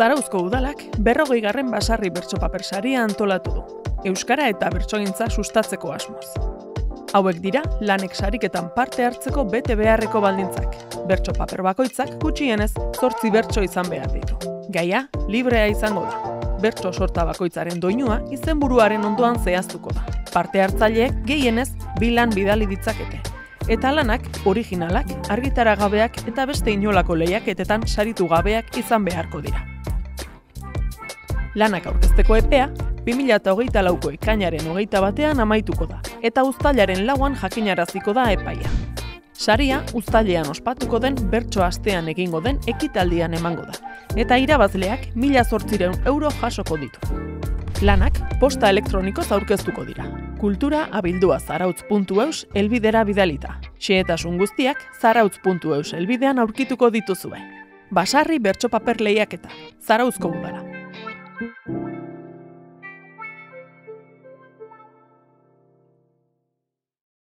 Zarauzko udalak 40. Basarri bertsopaper saria antolatu du, euskara eta bertsogintza sustatzeko asmoz. Hauek dira lanek sariketan parte hartzeko bete beharreko baldintzak. Bertsopaper bakoitzak gutxienez 8 bertso izan behar ditu. Gaia librea izango da. Bertso sorta bakoitzaren doinua izenburuaren ondoan zehaztuko da. Parte hartzaileek gehienez 2 lan bidali ditzakete. Eta lanak originalak, argitaragabeak eta beste inolako lehiaketetan saritu gabeak izan beharko dira. Lanak aurkezteko epea 2024ko ekainaren 21 amaituko da, eta uztailaren 4an jakinaraziko da epaia. Saria uztailean ospatuko den bertso astean egingo den ekitaldian emango da, eta irabazleak 1.800 euro jasoko ditu. Lanak posta elektronikoz aurkeztuko dira. kultura@zarautz.eus helbidera bidalita. Xehetasun guztiak zarautz.eus helbidean aurkituko dituzue. Basarri bertsopaper lehiaketa, Zarauzko udala.